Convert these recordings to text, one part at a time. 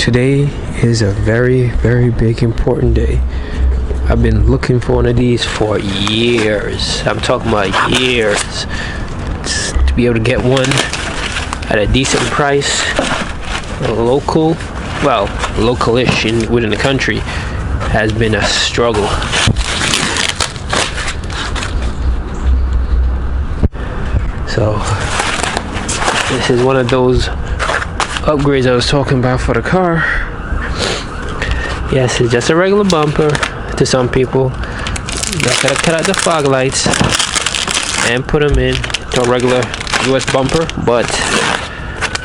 Today is a very, very big, important day. I've been looking for one of these for years. I'm talking about years. To be able to get one at a decent price, localish within the country, has been a struggle. So this is one of those upgrades I was talking about for the car. Yes, it's just a regular bumper to some people. Just gotta cut out the fog lights and put them in to a regular US bumper, but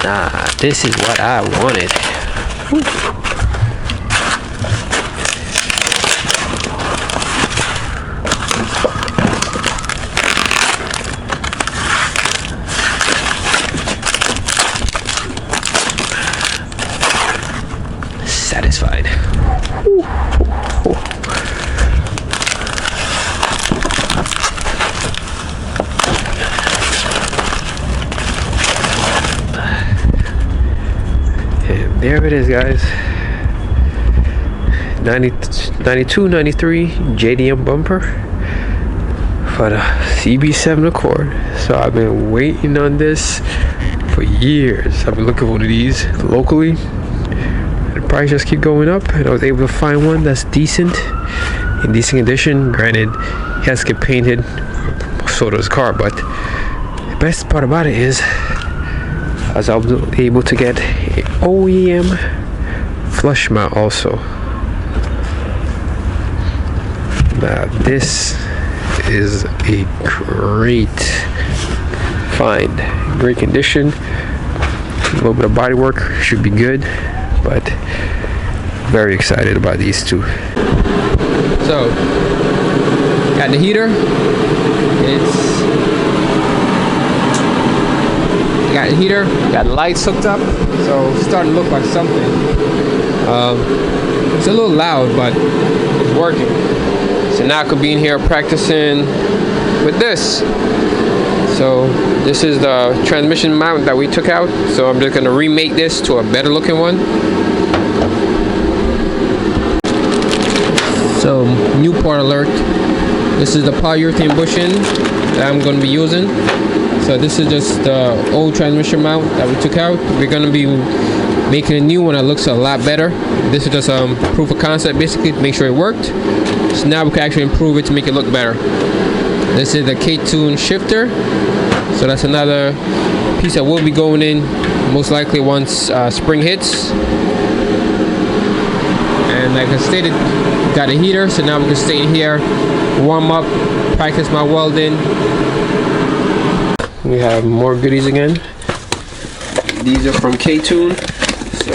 nah, this is what I wanted. Whew. Satisfied. And there it is, guys. 92, 93 JDM bumper for the CB7 Accord. So I've been waiting on this for years. I've been looking for one of these locally. The price just keep going up, and I was able to find one that's decent, in decent condition. Granted, it has to get painted, so does the car, but the best part about it is I was able to get an OEM flush mount also. Now this is a great find, great condition. A little bit of body work should be good, but very excited about these two. So got the heater. Got the heater, got the lights hooked up, so it's starting to look like something. It's a little loud, but it's working. So now I could be in here practicing with this. So this is the transmission mount that we took out, so I'm just going to remake this to a better looking one. So new part alert, this is the polyurethane bushing that I'm going to be using. So this is just the old transmission mount that we took out. We're going to be making a new one that looks a lot better. This is just proof of concept, basically, to make sure it worked. So now we can actually improve it to make it look better. This is the K-tune shifter. So that's another piece that will be going in most likely once spring hits. And like I stated, got a heater, so now we can stay in here, warm up, practice my welding. We have more goodies again. These are from K-tune. So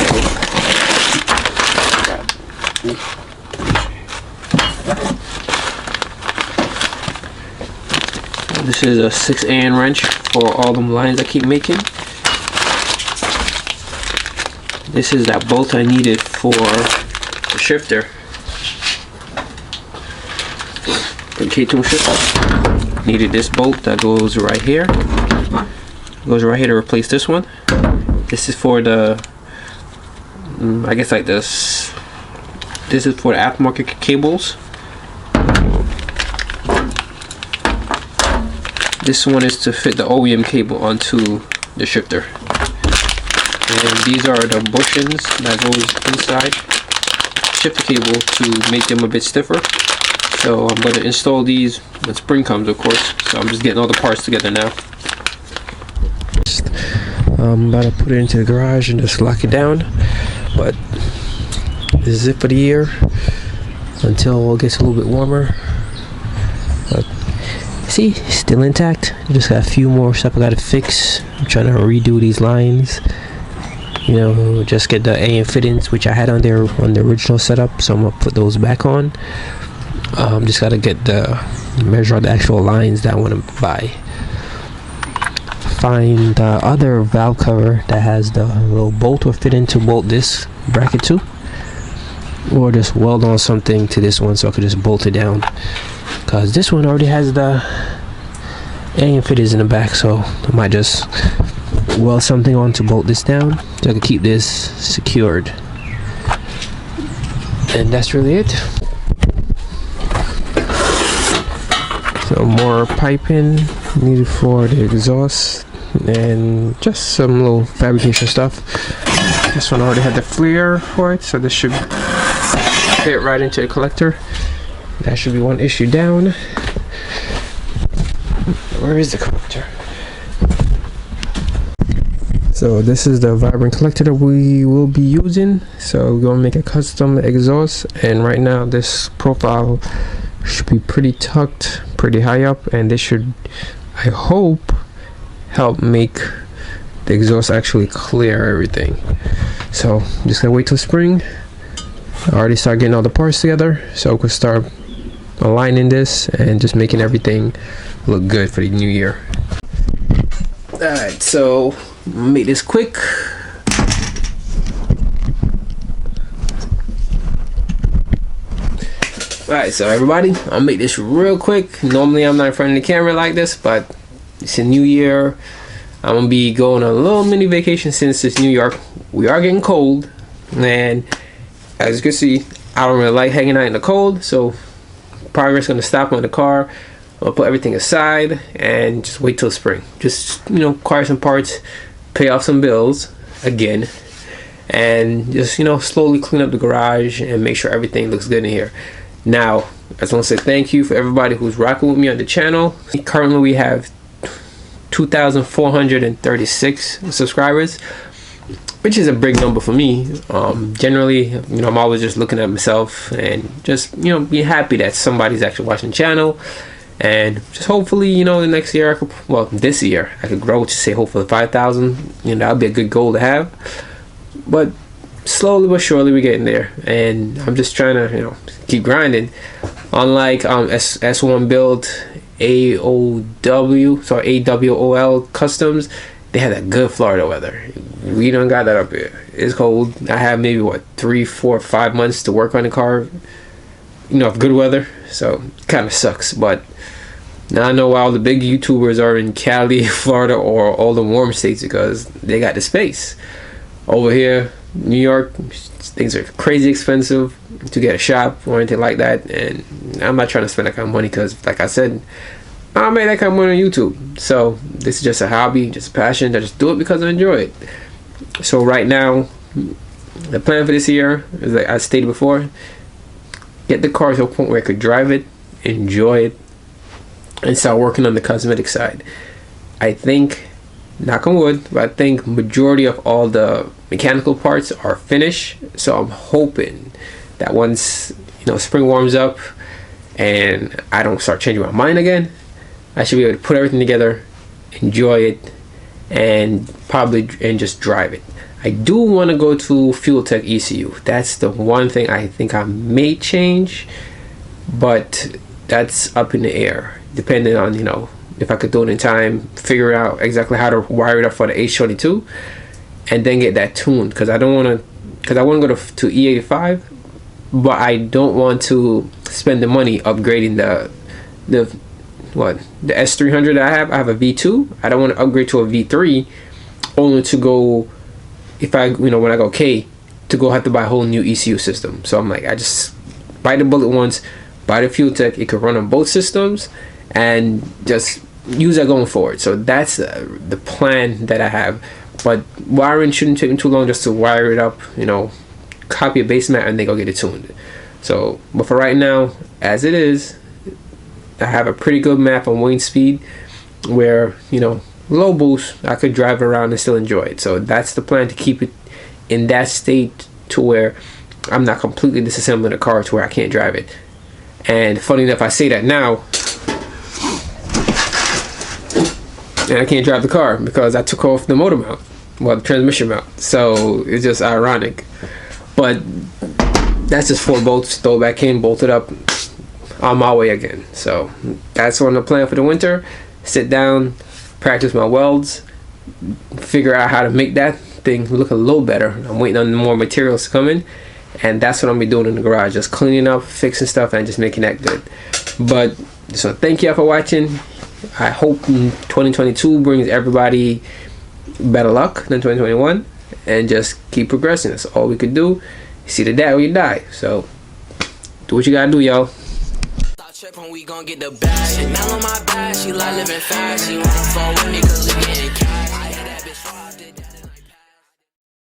this is a 6-Allen wrench for all them lines I keep making. This is that bolt I needed for the shifter. The K-tune shifter. Needed this bolt that goes right here. Goes right here to replace this one. This is for the, I guess like this. This is for the aftermarket cables. This one is to fit the OEM cable onto the shifter. And these are the bushings that goes inside shifter cable to make them a bit stiffer. So I'm going to install these when spring comes, of course. So I'm just getting all the parts together now. I'm about to put it into the garage and just lock it down. But this is it for the year until it gets a little bit warmer. But see, still intact. Just got a few more stuff I got to fix. I'm trying to redo these lines. You know, just get the AM fittings, which I had on there on the original setup. So I'm gonna put those back on. Just gotta get measure out the actual lines that I want to buy. Find the other valve cover that has the little bolt will fit into bolt this bracket too, or just weld on something to this one so I could just bolt it down, because this one already has the AM fittings in the back. So I might just weld something on to bolt this down so I can keep this secured. And that's really it. So more piping needed for the exhaust and just some little fabrication stuff. This one already had the flare for it, so this should fit right into the collector. That should be one issue down. Where is the collector? So this is the vibrant collector that we will be using. So we're gonna make a custom exhaust, and right now this profile should be pretty tucked, pretty high up, and this should, I hope, help make the exhaust actually clear everything. So I'm just gonna wait till spring. I already started getting all the parts together, so we can start aligning this and just making everything look good for the new year. Alright, so make this quick. Alright, so everybody, I'll make this real quick. Normally I'm not in front of the camera like this, but it's a new year. I'm gonna be going on a little mini vacation since it's New York. We are getting cold, and as you can see, I don't really like hanging out in the cold, so progress gonna stop on the car. I'll put everything aside and just wait till spring. Just, you know, acquire some parts, pay off some bills again, and just, you know, slowly clean up the garage and make sure everything looks good in here. Now, I just want to say thank you for everybody who's rocking with me on the channel. Currently we have 2,436 subscribers, which is a big number for me. Generally, you know, I'm always just looking at myself and just, you know, being happy that somebody's actually watching the channel. And just hopefully, you know, the next year I could, well, this year I could grow to say hopefully 5,000. You know, that would be a good goal to have. But slowly but surely we're getting there, and I'm just trying to, you know, keep grinding. Unlike S1 Build AWOL Customs, they had that good Florida weather. We don't got that up here. It's cold. I have maybe what 3, 4, 5 months to work on the car, you know, of good weather, so it kind of sucks. But now I know why all the big YouTubers are in Cali, Florida, or all the warm states, because they got the space. Over here, New York, things are crazy expensive to get a shop or anything like that, and I'm not trying to spend that kind of money because, like I said, I don't make that kind of money on YouTube. So this is just a hobby, just a passion. I just do it because I enjoy it. So right now, the plan for this year is, like I stated before, get the car to a point where I could drive it, enjoy it, and start working on the cosmetic side. I think, knock on wood, but I think majority of all the mechanical parts are finished. So I'm hoping that once, you know, spring warms up and I don't start changing my mind again, I should be able to put everything together, enjoy it, and just drive it. I do want to go to Fuel Tech ECU. That's the one thing I think I may change, but that's up in the air, depending on, you know, if I could do it in time, figure out exactly how to wire it up for the H22, and then get that tuned. Because I don't want to, because I want to go to E85, but I don't want to spend the money upgrading the S300 that I have. I have a V2. I don't want to upgrade to a V3, only to go, if I, you know, when I go K, to go have to buy a whole new ECU system. So I'm like, I just bite the bullet once, buy the Fuel Tech. It could run on both systems, and just use that going forward. So that's the plan that I have. But wiring shouldn't take me too long, just to wire it up, you know, copy a base mat, and then go get it tuned. So, but for right now, as it is, I have a pretty good map on wing speed where, you know, low boost, I could drive around and still enjoy it. So that's the plan, to keep it in that state to where I'm not completely disassembling the car to where I can't drive it. And funny enough, I say that now, and I can't drive the car because I took off the motor mount, well, the transmission mount. So it's just ironic. But that's just 4 bolts, throw back in, bolt it up, on my way again. So that's what I'm planning for the winter. Sit down, practice my welds, figure out how to make that thing look a little better. I'm waiting on more materials to come in, and that's what I'm gonna be doing in the garage, just cleaning up, fixing stuff, and just making that good. But so thank you all for watching. I hope 2022 brings everybody better luck than 2021, and just keep progressing. That's all we could do. You see the day or you die. So Do what you gotta do, yo. Stop tripping, we gon' get the bag. Chanel on my back, she like living fast. She wanna fall with me cause we get